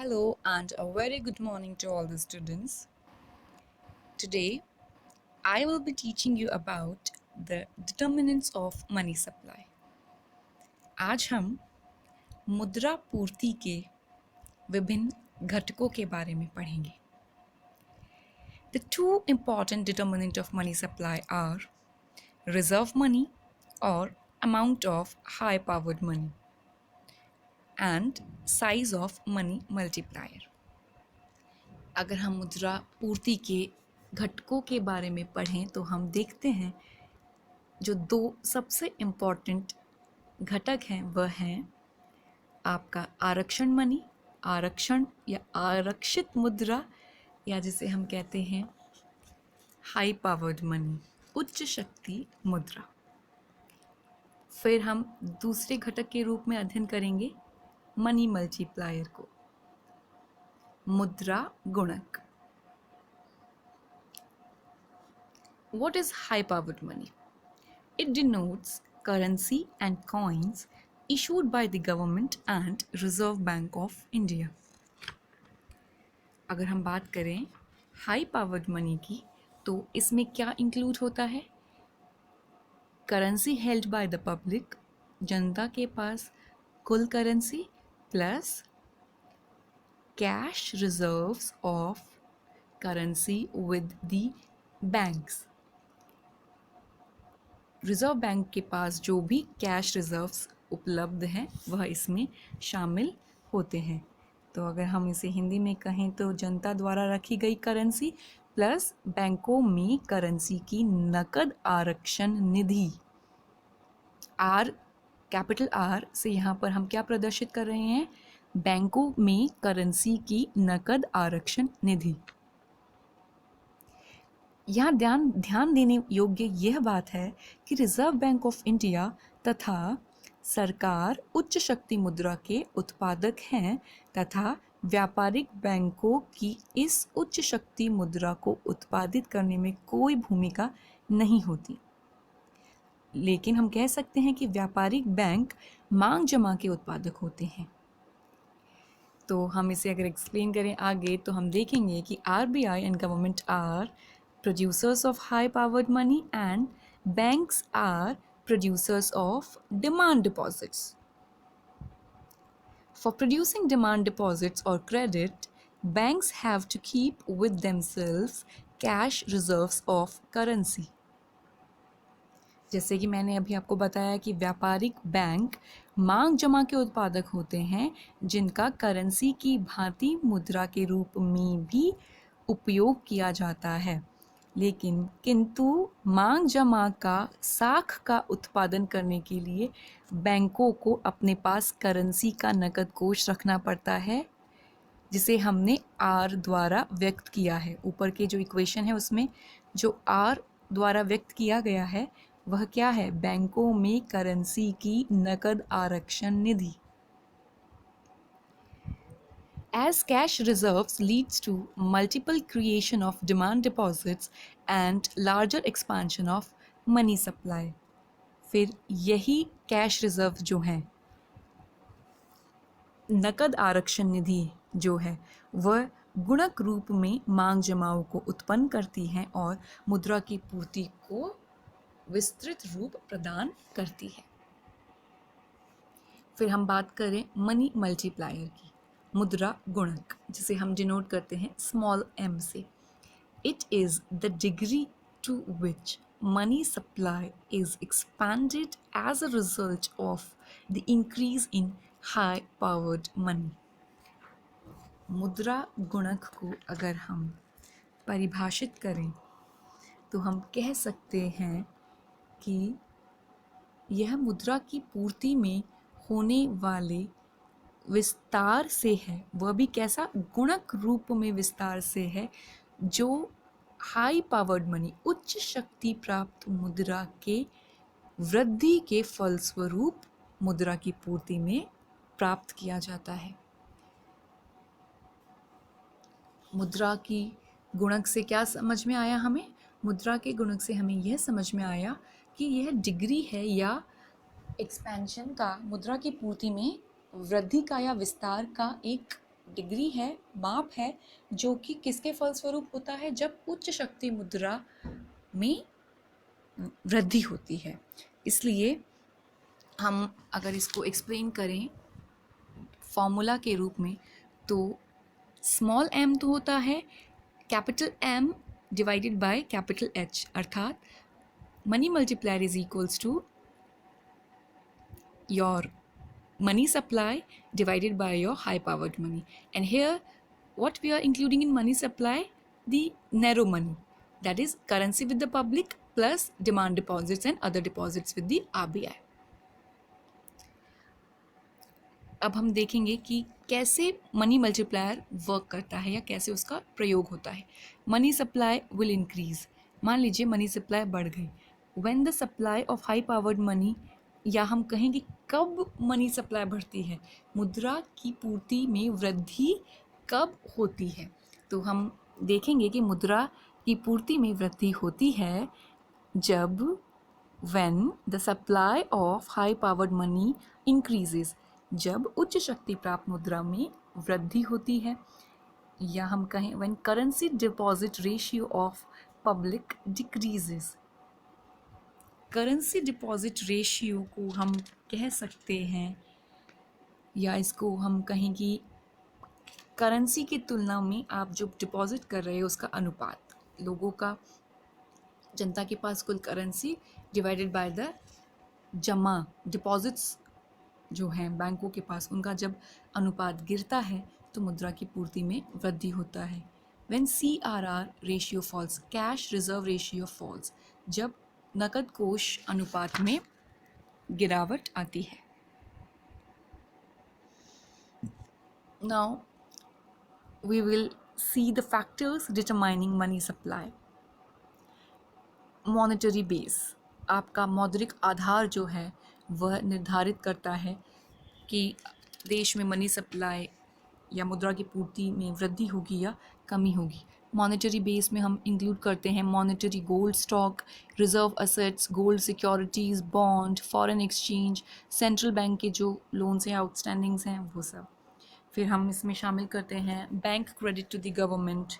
Hello and a very good morning to all the students. Today, I will be teaching you about the determinants of money supply. आज हम मुद्रा पूर्ति के विभिन्न घटकों के बारे में पढ़ेंगे. The two important determinants of money supply are reserve money or amount of high-powered money and size of money multiplier. अगर हम मुद्रा पूर्ति के घटकों के बारे में पढ़ें तो हम देखते हैं जो दो सबसे इम्पॉर्टेंट घटक हैं वह हैं आपका आरक्षण मनी, आरक्षण या आरक्षित मुद्रा या जिसे हम कहते हैं हाई पावर्ड मनी, उच्च शक्ति मुद्रा. फिर हम दूसरे घटक के रूप में अध्ययन करेंगे मनी मल्टीप्लायर को, मुद्रा गुणक. What is high powered money? It denotes currency and coins issued by the government and Reserve Bank of India. अगर हम बात करें हाई पावर्ड मनी की तो इसमें क्या इंक्लूड होता है? Currency held by the public, जनता के पास कुल currency plus cash reserves of currency with the banks. Reserve bank के पास जो भी कैश रिजर्व्स उपलब्ध हैं वह इसमें शामिल होते हैं. तो अगर हम इसे हिंदी में कहें तो जनता द्वारा रखी गई करेंसी प्लस बैंकों में करेंसी की नकद आरक्षण निधि. आर, कैपिटल आर से यहाँ पर हम क्या प्रदर्शित कर रहे हैं? बैंकों में करेंसी की नकद आरक्षण निधि. यहाँ ध्यान देने योग्य यह बात है कि रिजर्व बैंक ऑफ इंडिया तथा सरकार उच्च शक्ति मुद्रा के उत्पादक हैं तथा व्यापारिक बैंकों की इस उच्च शक्ति मुद्रा को उत्पादित करने में कोई भूमिका नहीं होती. लेकिन हम कह सकते हैं कि व्यापारिक बैंक मांग जमा के उत्पादक होते हैं. तो हम इसे अगर एक्सप्लेन करें आगे तो हम देखेंगे कि RBI and government are producers of high powered money and banks are producers of demand deposits. For producing demand deposits or credit, banks have to keep with themselves cash reserves of currency. जैसे कि मैंने अभी आपको बताया कि व्यापारिक bank मांग जमा के उत्पादक होते हैं जिनका करेंसी की भांति मुद्रा के रूप में भी उपयोग किया जाता है. लेकिन किंतु मांग जमा का साख का उत्पादन करने के लिए बैंकों को अपने पास करेंसी का नकद कोष रखना पड़ता है जिसे हमने आर द्वारा व्यक्त किया है. ऊपर के जो इक्वेशन है उसमें जो आर द्वारा व्यक्त किया गया है वह क्या है? बैंकों में करेंसी की नकद आरक्षण निधि. As cash reserves leads to multiple creation of demand deposits and larger expansion of money supply. फिर यही कैश रिजर्व जो हैं, नकद आरक्षण निधि जो है वह गुणक रूप में मांग जमाओं को उत्पन्न करती हैं और मुद्रा की पूर्ति को विस्तृत रूप प्रदान करती है. फिर हम बात करें मनी मल्टीप्लायर की, मुद्रा गुणक, जिसे हम डिनोट करते हैं स्मॉल m से. It is the degree to which money supply is expanded as a result of the increase in high powered money. मुद्रा गुणक को अगर हम परिभाषित करें तो हम कह सकते हैं कि यह मुद्रा की पूर्ति में होने वाले विस्तार से है. वह भी कैसा? गुणक रूप में विस्तार से है जो हाई पावर्ड मनी, उच्च शक्ति प्राप्त मुद्रा के वृद्धि के फलस्वरूप मुद्रा की पूर्ति में प्राप्त किया जाता है. मुद्रा की गुणक से क्या समझ में आया हमें? मुद्रा के गुणक से हमें यह समझ में आया कि यह डिग्री है या एक्सपेंशन का, मुद्रा की पूर्ति में वृद्धि का या विस्तार का एक डिग्री है, माप है, जो कि किसके फलस्वरूप होता है, जब उच्च शक्ति मुद्रा में वृद्धि होती है। इसलिए हम अगर इसको एक्सप्लेन करें फॉर्मूला के रूप में, तो स्मॉल m तो होता है capital M divided by capital H, अर्थात money multiplier is equals to your money supply divided by your high powered money. And here what we are including in money supply, the narrow money, that is currency with the public plus demand deposits and other deposits with the RBI. अब हम देखेंगे कि कैसे money multiplier work करता है या कैसे उसका प्रयोग होता है। मनी सप्लाई विल इंक्रीज, मान लीजिए मनी सप्लाई बढ़ गई, when the supply of high powered money, या हम कहेंगे कब मनी सप्लाई बढ़ती है, मुद्रा की पूर्ति में वृद्धि कब होती है। तो हम देखेंगे कि मुद्रा की पूर्ति में वृद्धि होती है जब when the supply of high powered money increases, जब उच्च शक्ति प्राप्त मुद्रा में वृद्धि होती है, या हम कहें when currency deposit ratio of public decreases। Currency deposit ratio को हम कह सकते हैं, या इसको हम कहें कि करेंसी की तुलना में आप जो डिपॉजिट कर रहे हो उसका अनुपात, लोगों का, जनता के पास कुल करेंसी डिवाइडेड बाय द जमा डिपॉजिट्स जो हैं बैंकों के पास, उनका जब अनुपात गिरता है तो मुद्रा की पूर्ति में वृद्धि होता है। When CRR ratio falls, cash reserve ratio falls, जब नकद कोष अनुपात में गिरावट आती है। Now we will see the factors determining money supply. Monetary base, आपका मौद्रिक आधार जो है वह निर्धारित करता है कि देश में मनी सप्लाई या मुद्रा की पूर्ति में वृद्धि होगी या कमी होगी। मॉनेटरी बेस में हम इंक्लूड करते हैं monetary gold stock, reserve assets, gold securities, bond, foreign exchange, central bank के जो लोन्स हैं, आउटस्टैंडिंग्स हैं, वो सब। फिर हम इसमें शामिल करते हैं bank credit to the government,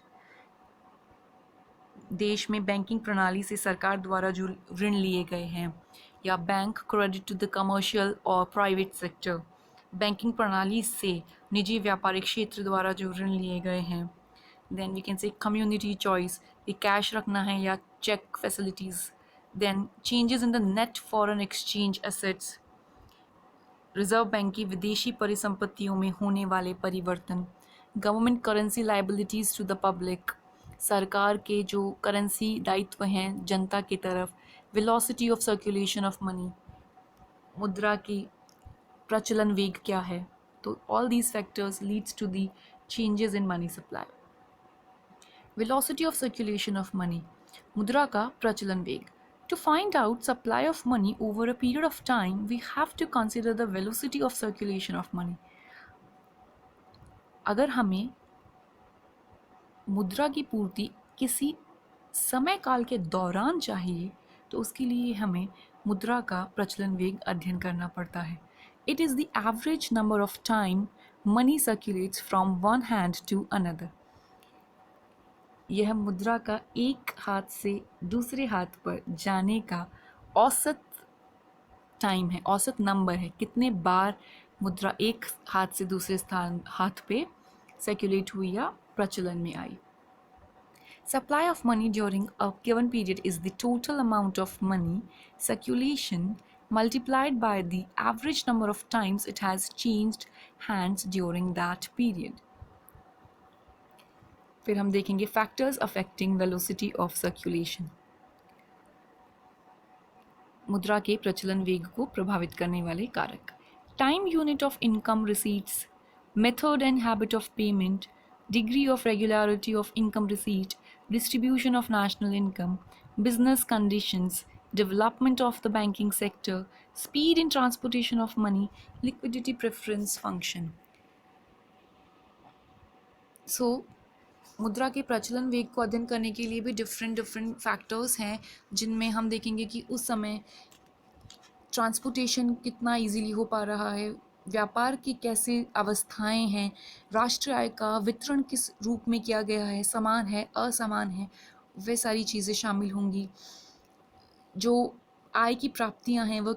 देश में बैंकिंग प्रणाली से सरकार द्वारा जो ऋण लिए गए हैं, या bank credit to the commercial और प्राइवेट सेक्टर, बैंकिंग प्रणाली से निजी व्यापारिक क्षेत्र द्वारा जो ऋण लिए गए हैं। Then we can say community choice, ये कैश रखना है या cheque facilities. Then changes in the net foreign exchange assets, reserve bank की विदेशी परिसंपत्तियों में होने वाले परिवर्तन। Government currency liabilities to the public, सरकार के जो करेंसी दायित्व हैं जनता की तरफ। Velocity of circulation of money, मुद्रा की प्रचलन वेग क्या है। तो all these factors leads to the changes in money supply. Velocity of circulation of money, मुद्रा का प्रचलन वेग। To find out supply of money over a period of time, we have to consider the velocity of circulation of money. अगर हमें मुद्रा की पूर्ति किसी समय काल के दौरान चाहिए तो उसके लिए हमें मुद्रा का प्रचलन वेग अध्ययन करना पड़ता है। It is the average number of time money circulates from one hand to another. यह मुद्रा का एक हाथ से दूसरे हाथ पर जाने का औसत टाइम है, औसत नंबर है, कितने बार मुद्रा एक हाथ से दूसरे हाथ पे सर्कुलेट हुई या प्रचलन में आई। Supply of money during a given period is the total amount of money circulation multiplied by the average number of times it has changed hands during that period. फिर हम देखेंगे factors affecting velocity of circulation, मुद्रा के प्रचलन वेग को प्रभावित करने वाले कारक। Time unit of income receipts, method and habit of payment, degree of regularity of income receipt, distribution of national income, business conditions, development of the banking sector, speed in transportation of money, liquidity preference function. So मुद्रा के प्रचलन वेग को अध्ययन करने के लिए भी डिफरेंट फैक्टर्स हैं, जिनमें हम देखेंगे कि उस समय ट्रांसपोर्टेशन कितना इजीली हो पा रहा है, व्यापार की कैसे अवस्थाएं हैं, राष्ट्रीय आय का वितरण किस रूप में किया गया है, समान है, असमान है, वे सारी चीज़ें शामिल होंगी। जो आय की प्राप्तियां हैं वह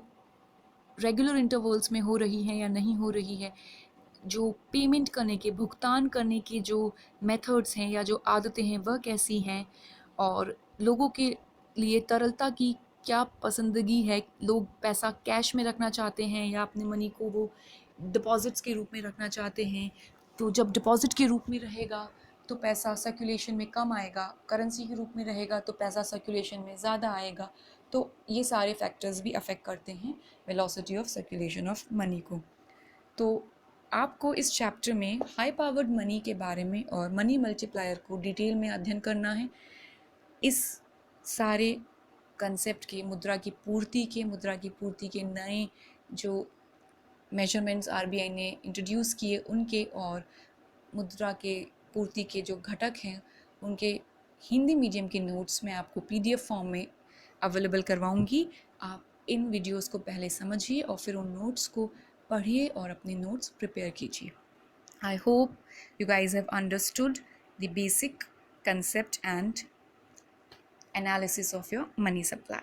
रेगुलर इंटरवल्स में हो रही हैं या नहीं हो रही है, जो पेमेंट करने के, भुगतान करने के जो मेथड्स हैं या जो आदतें हैं वह कैसी हैं, और लोगों के लिए तरलता की क्या पसंदगी है, लोग पैसा कैश में रखना चाहते हैं या अपने मनी को वो डिपॉजिट्स के रूप में रखना चाहते हैं। तो जब डिपॉजिट के रूप में रहेगा तो पैसा सर्कुलेशन में कम आएगा, करेंसी के रूप में रहेगा तो पैसा सर्कुलेशन में ज़्यादा आएगा। तो ये सारे फैक्टर्स भी अफेक्ट करते हैं velocity of circulation of money को। तो आपको इस चैप्टर में हाई पावर्ड मनी के बारे में और मनी मल्टीप्लायर को डिटेल में अध्ययन करना है। इस सारे कंसेप्ट के, मुद्रा की पूर्ति के नए जो मेजरमेंट्स आरबीआई ने इंट्रोड्यूस किए उनके, और मुद्रा के पूर्ति के जो घटक हैं उनके हिंदी मीडियम के नोट्स मैं आपको पीडीएफ फॉर्म में अवेलेबल करवाऊंगी। आप इन वीडियोस को पहले समझिए और फिर उन नोट्स को पढ़िए और अपने नोट्स प्रिपेयर कीजिए। I hope you guys have understood the basic concept and analysis of your money supply.